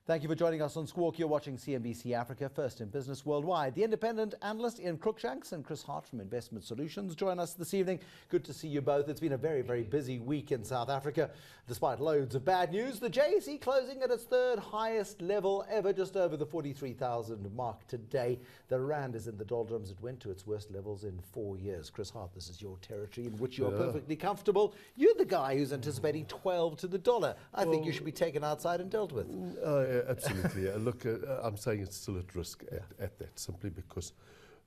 Thank you for joining us on Squawk. You're watching CNBC Africa, first in business worldwide. The independent analyst Ian Cruickshanks and Chris Hart from Investment Solutions join us this evening. Good to see you both. It's been a very, very busy week in South Africa. Despite loads of bad news, the JSE closing at its third highest level ever, just over the 43,000 mark today. The rand is in the doldrums. It went to its worst levels in 4 years. Chris Hart, this is your territory in which you're perfectly comfortable. You're the guy who's anticipating 12 to the dollar. I think you should be taken outside and dealt with. Absolutely. Look, I'm saying it's still at risk at that, simply because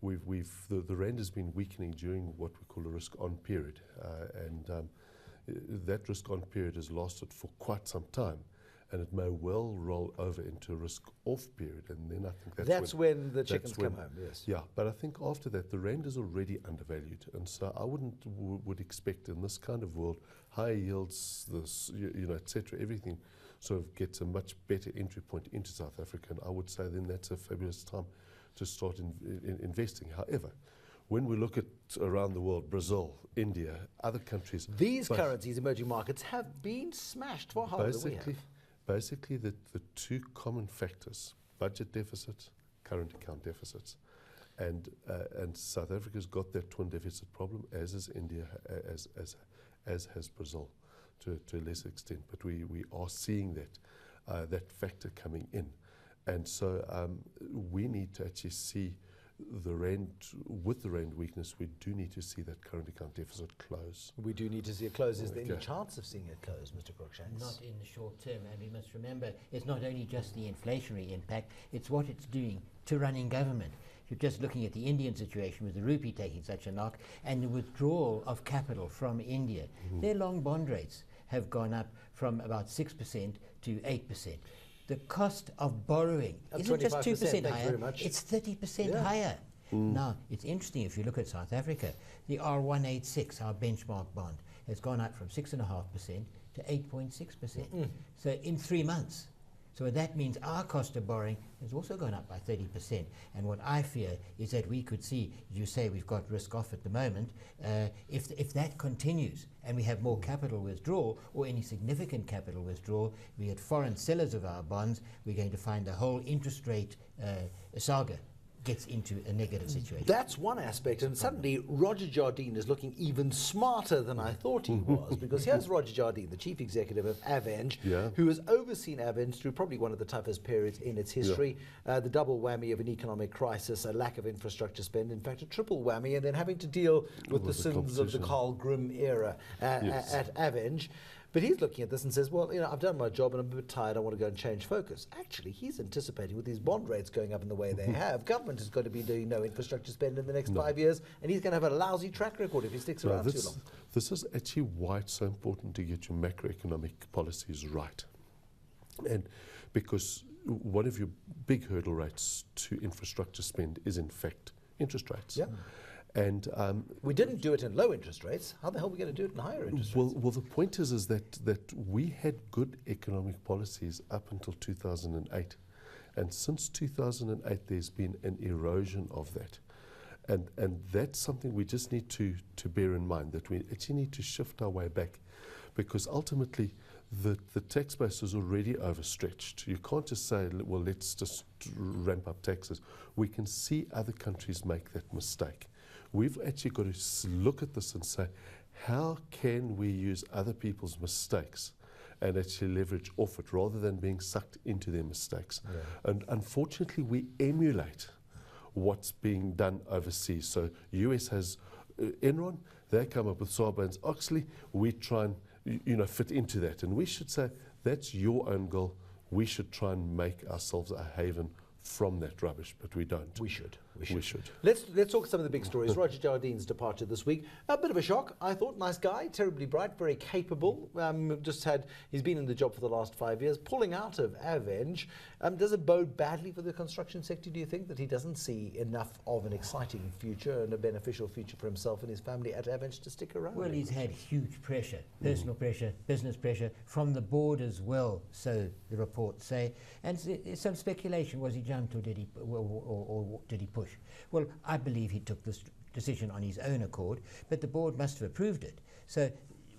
the rand has been weakening during what we call a risk-on period, and that risk-on period has lasted for quite some time, and it may well roll over into a risk-off period, and then I think that's when the chickens come home. Yes. Yeah, but I think after that the rand is already undervalued, and so I would expect in this kind of world, high yields, this etc. Everything sort of gets a much better entry point into South Africa, and I would say then that's a fabulous time to start investing. However, when we look at around the world, Brazil, India, other countries, these currencies, emerging markets, have been smashed for harder than we have. Basically, the two common factors: budget deficits, current account deficits, and South Africa's got that twin deficit problem, as is India, as has Brazil, to a lesser extent. But we are seeing that factor coming in, and so we need to actually see the rand. With the rand weakness, we do need to see that current account deficit close. We do need to see it close. Is there any chance of seeing it close, Mr. Cruickshanks? Not in the short term, and we must remember it's not only just the inflationary impact, it's what it's doing to running government. You're just looking at the Indian situation with the rupee taking such a knock and the withdrawal of capital from India. Their long bond rates have gone up from about 6% to 8%. The cost of borrowing isn't just 2% higher, it's 30% higher. Now, it's interesting if you look at South Africa, the R186, our benchmark bond, has gone up from 6.5% to 8.6%. So in 3 months. So that means our cost of borrowing has also gone up by 30%. And what I fear is that we could see, you say we've got risk off at the moment, if that continues and we have more capital withdrawal or any significant capital withdrawal, we had foreign sellers of our bonds, we're going to find the whole interest rate saga gets into a negative situation. That's one aspect, and suddenly Roger Jardine is looking even smarter than I thought he was, because here's Roger Jardine, the chief executive of Aveng, who has overseen Aveng through probably one of the toughest periods in its history, the double whammy of an economic crisis, a lack of infrastructure spend, in fact a triple whammy, and then having to deal with the sins of the Carl Grimm era at Aveng. But he's looking at this and says, well, I've done my job and I'm a bit tired, I want to go and change focus. Actually, he's anticipating, with these bond rates going up in the way they have, government is going to be doing no infrastructure spend in the next 5 years, and he's going to have a lousy track record if he sticks around too long. This is actually why it's so important to get your macroeconomic policies right. And because one of your big hurdle rates to infrastructure spend is, in fact, interest rates. And we didn't do it in low interest rates. How the hell are we going to do it in higher interest rates? Well, the point is that we had good economic policies up until 2008. And since 2008, there's been an erosion of that. And that's something we just need to bear in mind, that we actually need to shift our way back, because ultimately the tax base is already overstretched. You can't just say, well, let's just ramp up taxes. We can see other countries make that mistake. We've actually got to look at this and say, how can we use other people's mistakes and actually leverage off it rather than being sucked into their mistakes? And unfortunately, we emulate what's being done overseas. So US has Enron, they come up with Sarbanes-Oxley, we try and fit into that. And we should say, that's your own goal. We should try and make ourselves a haven from that rubbish, but we don't. We should. Let's talk some of the big stories. Roger Jardine's departure this week, a bit of a shock, I thought. Nice guy, terribly bright, very capable. He's been in the job for the last 5 years, pulling out of Aveng. Does it bode badly for the construction sector, do you think, that he doesn't see enough of an exciting future and a beneficial future for himself and his family at Aveng to stick around? Well, he's had huge pressure, personal pressure, business pressure, from the board as well, so the reports say. And some speculation, was he jumped or did he, or did he push? Well, I believe he took this decision on his own accord, but the board must have approved it. So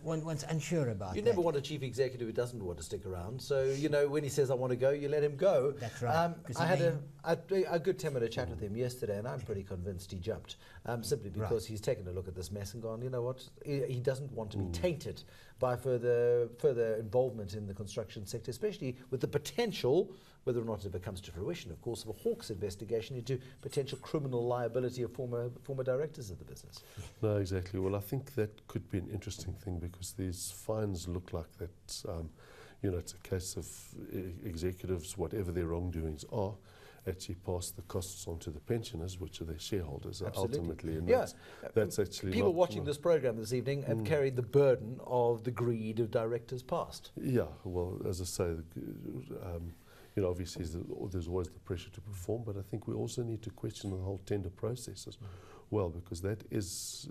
one's unsure about You that. never want a chief executive who doesn't want to stick around. So, you know, when he says, I want to go, you let him go. That's right. I had a good 10-minute chat with him yesterday, and I'm pretty convinced he jumped, simply because he's taken a look at this mess and gone, you know what, he doesn't want to be tainted by further involvement in the construction sector, especially with the potential, whether or not it ever comes to fruition, of course, of a Hawks investigation into potential criminal liability of former directors of the business. No, exactly. Well, I think that could be an interesting thing, because these fines look like that, you know, it's a case of executives, whatever their wrongdoings are, actually pass the costs on to the pensioners, which are their shareholders ultimately. And that's actually people watching this program this evening have carried the burden of the greed of directors past. Yeah, well, as I say, you know, obviously there's always the pressure to perform, but I think we also need to question the whole tender process as well, because that is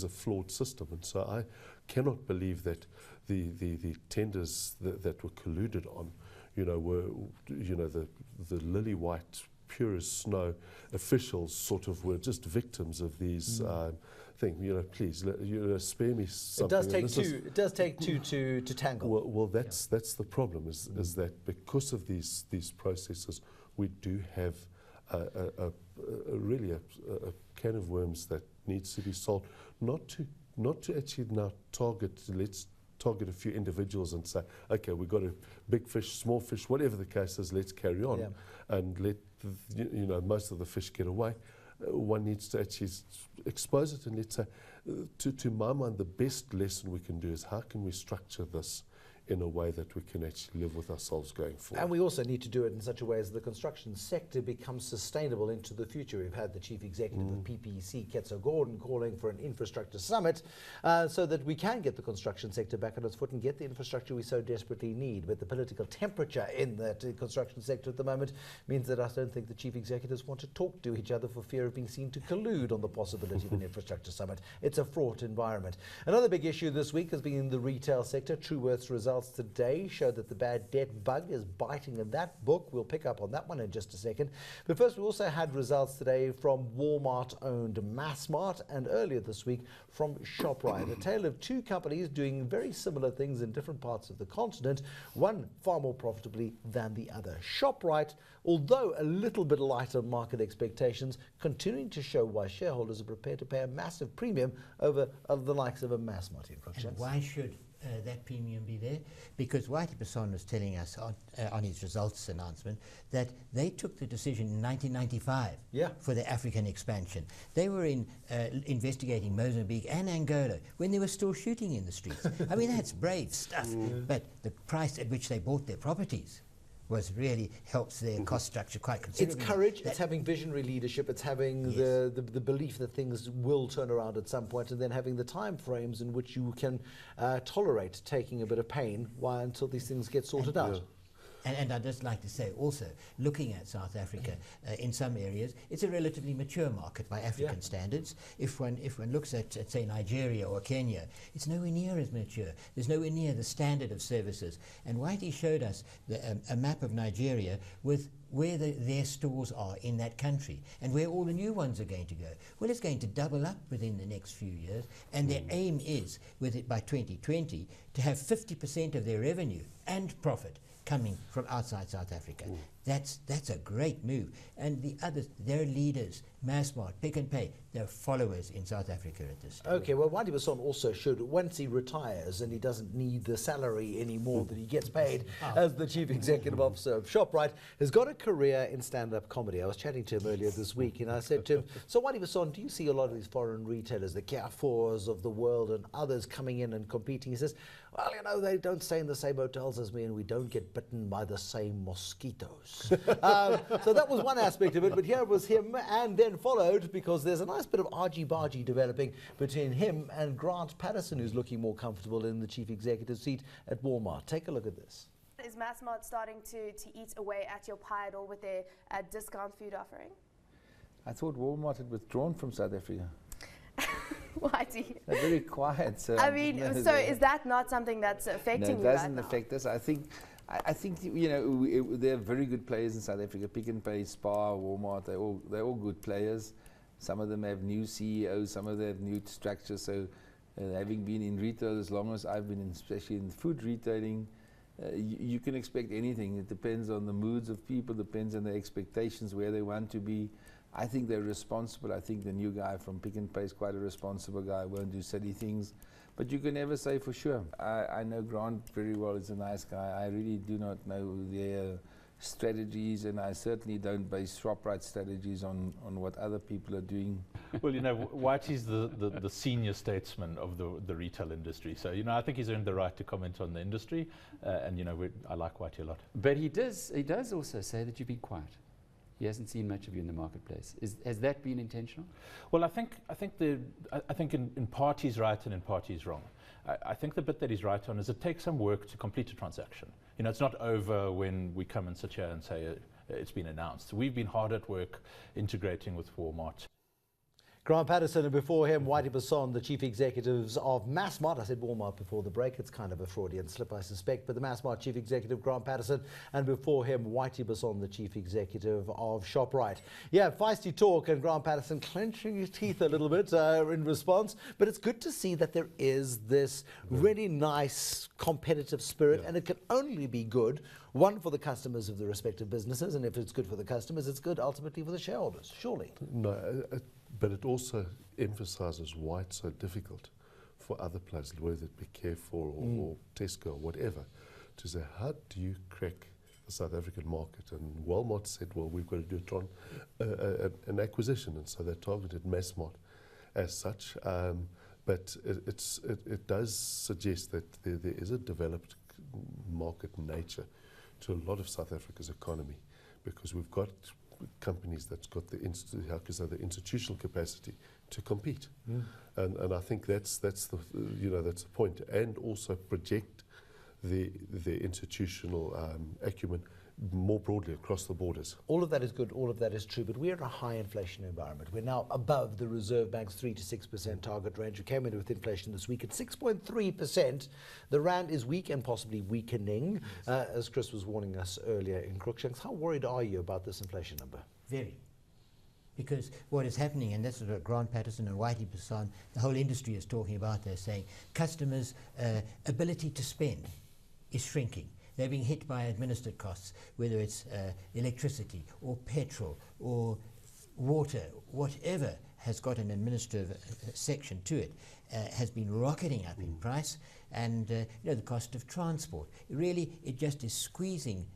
a flawed system. And so I cannot believe that the tenders that were colluded on, you know, were, you know, the lily white, pure as snow officials sort of were just victims of these things. You know, please, spare me something. It does take two to tangle. Well, that's the problem. Is that because of these processes, we do have really a can of worms that needs to be solved. Not to actually now let's target a few individuals and say, okay, we've got a big fish, small fish, whatever the case is, let's carry on and let you know, most of the fish get away. One needs to actually expose it, and let's say, to my mind, the best lesson we can do is how can we structure this in a way that we can actually live with ourselves going forward. And we also need to do it in such a way as the construction sector becomes sustainable into the future. We've had the chief executive of PPC, Ketso Gordon, calling for an infrastructure summit so that we can get the construction sector back on its foot and get the infrastructure we so desperately need. But the political temperature in that construction sector at the moment means that I don't think the chief executives want to talk to each other for fear of being seen to collude on the possibility of an infrastructure summit. It's a fraught environment. Another big issue this week has been in the retail sector. Truworth's results today show that the bad debt bug is biting in that book. We'll pick up on that one in just a second. But first, we also had results today from Walmart-owned Massmart, and earlier this week from ShopRite. A tale of two companies doing very similar things in different parts of the continent, one far more profitably than the other. ShopRite, although a little bit lighter market expectations, continuing to show why shareholders are prepared to pay a massive premium over the likes of a Massmart. And why should that premium be there? Because Whitey Basson was telling us on his results announcement that they took the decision in 1995 for the African expansion. They were investigating Mozambique and Angola when they were still shooting in the streets. I mean, that's brave stuff. But the price at which they bought their properties really helps their cost structure quite considerably. It's courage, it's having visionary leadership, it's having the belief that things will turn around at some point, and then having the time frames in which you can tolerate taking a bit of pain until these things get sorted out. And I'd just like to say also, looking at South Africa, in some areas, it's a relatively mature market by African standards. If one looks at, say, Nigeria or Kenya, it's nowhere near as mature. There's nowhere near the standard of services. And Whitey showed us a map of Nigeria with where their stores are in that country and where all the new ones are going to go. Well, it's going to double up within the next few years, and their aim is, with it by 2020, to have 50% of their revenue and profit coming from outside South Africa. That's a great move. And the others, they're leaders. Massmart, Pick n Pay, they're followers in South Africa at this stage. Okay, well, Whitey Basson also should, once he retires and he doesn't need the salary anymore that he gets paid as the chief executive officer of ShopRite, has got a career in stand-up comedy. I was chatting to him earlier this week, and I said to him, so Whitey Basson, do you see a lot of these foreign retailers, the Carrefours of the world and others coming in and competing? He says, well, you know, they don't stay in the same hotels as me and we don't get bitten by the same mosquitoes. So that was one aspect of it, but here was him, and then followed, because there's a nice bit of argy-bargy developing between him and Grant Patterson, who's looking more comfortable in the chief executive seat at Walmart. Take a look at this. Is Massmart starting to eat away at your pie at all with their discount food offering? I thought Walmart had withdrawn from South Africa. Whitey. They're very quiet. So I mean, so is that not something that's affecting you right now? No, it doesn't affect us. I think you know, they're very good players in South Africa. Pick n Pay, Spar, Walmart, they're all good players. Some of them have new CEOs, some of them have new structures. So Having been in retail as long as I've been, especially in food retailing, you can expect anything. It depends on the moods of people, depends on their expectations, where they want to be. I think they're responsible. I think the new guy from Pick n Pay is quite a responsible guy, won't do silly things. But you can never say for sure. I know Grant very well. He's a nice guy. I really do not know their strategies, and I certainly don't base ShopRite strategies on what other people are doing. Well, Whitey's the senior statesman of the retail industry. So, I think he's earned the right to comment on the industry. And, I like Whitey a lot. But he does also say that you've been quiet. He hasn't seen much of you in the marketplace. Has that been intentional? Well, I think in part he's right and in part he's wrong. I think the bit that he's right on is it takes some work to complete a transaction. It's not over when we come and sit here and say it's been announced. We've been hard at work integrating with Walmart. Grant Patterson, and before him, Whitey Basson, the chief executives of Massmart. I said Walmart before the break. It's kind of a Freudian slip, I suspect. But the Massmart chief executive, Grant Patterson, and before him, Whitey Basson, the chief executive of ShopRite. Yeah, feisty talk, and Grant Patterson clenching his teeth a little bit in response. But it's good to see that there is this really nice competitive spirit, and it can only be good, one, for the customers of the respective businesses, and if it's good for the customers, it's good ultimately for the shareholders, surely. No, but it also emphasizes why it's so difficult for other players, whether it be Carrefour or Tesco or whatever, to say, how do you crack the South African market? And Walmart said, well, we've got to do an acquisition, and so they targeted Massmart as such. But it does suggest that there is a developed market nature to a lot of South Africa's economy, because we've got companies that's got the institutional capacity to compete, and I think that's the point, and also project the institutional acumen more broadly across the borders. All of that is good, all of that is true, but we're in a high inflation environment. We're now above the Reserve Bank's 3 to 6% target range. We came in with inflation this week at 6.3%. The rand is weak and possibly weakening, as Chris was warning us earlier in Cruickshanks. How worried are you about this inflation number? Very. Because what is happening, and this is what Grant Patterson and Whitey Basson, the whole industry is talking about, they're saying customers' ability to spend is shrinking. They're being hit by administered costs, whether it's electricity or petrol or water, whatever has got an administrative section to it, has been rocketing up in price, and the cost of transport. Really, it just is squeezing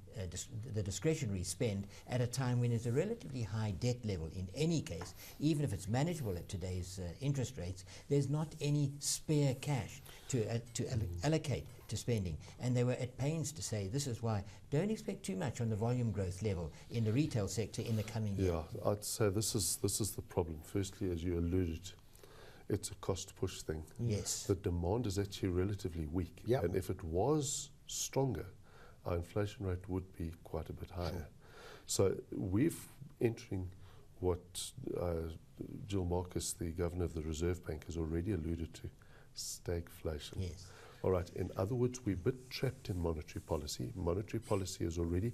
the discretionary spend at a time when there's a relatively high debt level in any case. Even if it's manageable at today's interest rates, there's not any spare cash to allocate to spending. And they were at pains to say, this is why don't expect too much on the volume growth level in the retail sector in the coming year. Yeah, I'd say this is the problem. Firstly, as you alluded, it's a cost push thing. Yes. The demand is actually relatively weak. Yep. And if it was stronger, our inflation rate would be quite a bit higher. Sure. So we're entering what Jill Marcus, the governor of the Reserve Bank, has already alluded to, stagflation. Yes. All right, in other words, we're a bit trapped in monetary policy. Monetary policy has already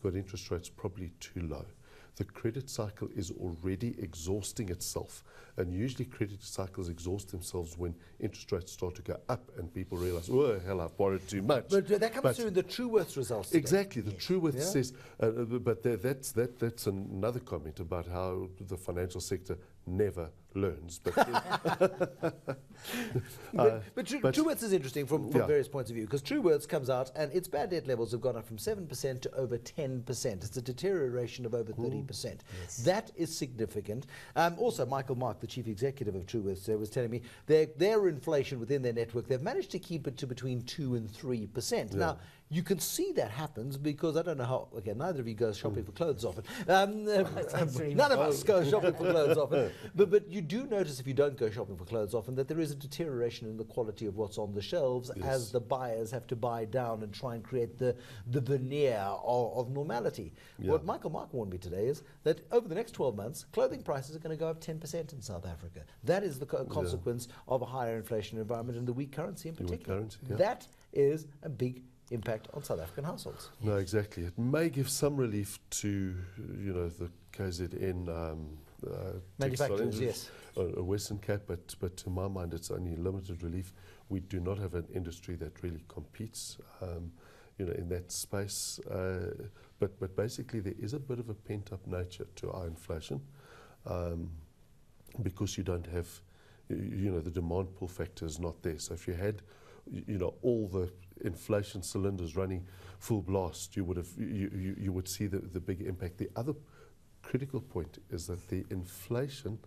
got interest rates probably too low. The credit cycle is already exhausting itself. And usually credit cycles exhaust themselves when interest rates start to go up and people realize, oh, hell, I've borrowed too much. But that comes through in the Truworths results today. Exactly, the Truworths says, but that's another comment about how the financial sector never learns. But Truworths is interesting from various points of view, because Truworths comes out and its bad debt levels have gone up from 7% to over 10%. It's a deterioration of over 30%. Yes. That is significant. Also, Michael Mark, the chief executive of Truworths, was telling me their inflation within their network, they've managed to keep it to between 2 and 3%. Yeah. Now, you can see that happens because I don't know how, okay, neither of you goes shopping for clothes often. None of us go shopping for clothes often. But you do notice, if you don't go shopping for clothes often, that there is a deterioration in the quality of what's on the shelves as the buyers have to buy down and try and create the veneer of normality. Yeah. What Michael Mark warned me today is that over the next 12 months, clothing prices are going to go up 10% in South Africa. That is the consequence of a higher inflation environment and the weak currency in particular. That is a big impact on South African households. No, exactly. It may give some relief to, the KZN Manufacturers, yes. Western Cape, but to my mind, it's only limited relief. We do not have an industry that really competes, in that space. But basically, there is a bit of a pent-up nature to our inflation, because you don't have, the demand pull factor is not there. So if you had, all the inflation cylinders running full blast, you would see the big impact. The other critical point is that the inflation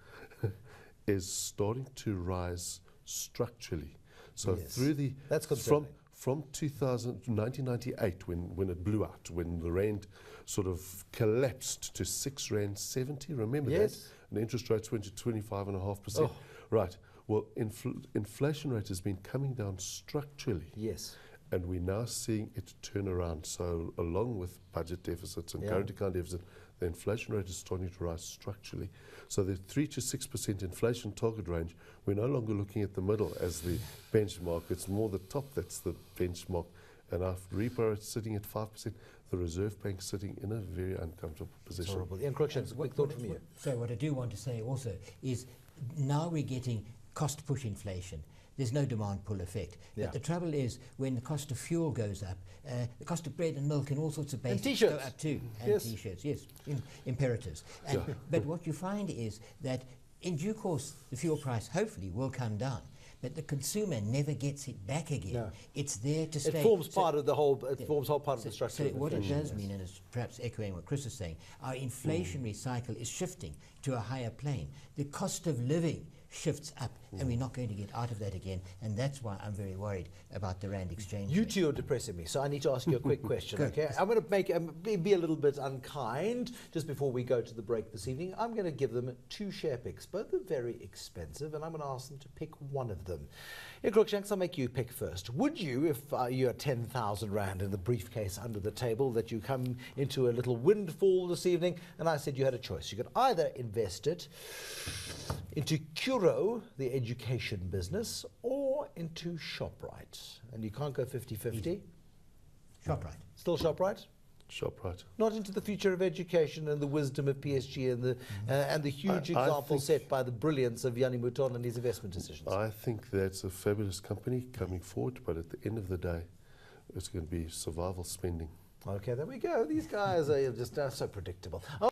is starting to rise structurally. So through the that's concerning. From 1998, when it blew out, when the rand sort of collapsed to R6.70, remember that? And the interest rates went to 25.5%. Oh. Right. Well, inflation rate has been coming down structurally. Yes. And we're now seeing it turn around. So along with budget deficits and current account deficit, the inflation rate is starting to rise structurally. So the 3 to 6% inflation target range, we're no longer looking at the middle as the benchmark. It's more the top that's the benchmark. And our repo rate's sitting at 5%. The Reserve Bank sitting in a very uncomfortable position. Horrible. Ian Cruickshanks, quick thought from you. So what I do want to say also is now we're getting cost push inflation. There's no demand pull effect. But the trouble is when the cost of fuel goes up, the cost of bread and milk and all sorts of basics go up too. And T-shirts, imperatives. But what you find is that in due course the fuel price hopefully will come down. But the consumer never gets it back again. No. It's there to stay. It forms part of the whole. It forms whole part of the structure. So what it does mean, and it's perhaps echoing what Chris is saying, our inflationary cycle is shifting to a higher plane. The cost of living shifts up, and we're not going to get out of that again. And that's why I'm very worried about the rand exchange. You two are depressing me, so I need to ask you a quick question. Okay, I'm going to be a little bit unkind just before we go to the break this evening. I'm going to give them 2 share picks. Both are very expensive, and I'm going to ask them to pick one of them. Ian Cruickshanks, I'll make you pick first. Would you, if you had 10,000 rand in the briefcase under the table, that you come into a little windfall this evening, and I said you had a choice. You could either invest it into Curo, the education business, or into Shoprite. And you can't go 50-50. Shoprite. Still Shoprite? Shoprite. Not into the future of education and the wisdom of PSG and the huge example set by the brilliance of Yanni Mouton and his investment decisions. I think that's a fabulous company coming forward, but at the end of the day, it's going to be survival spending. Okay, there we go. These guys are just so predictable.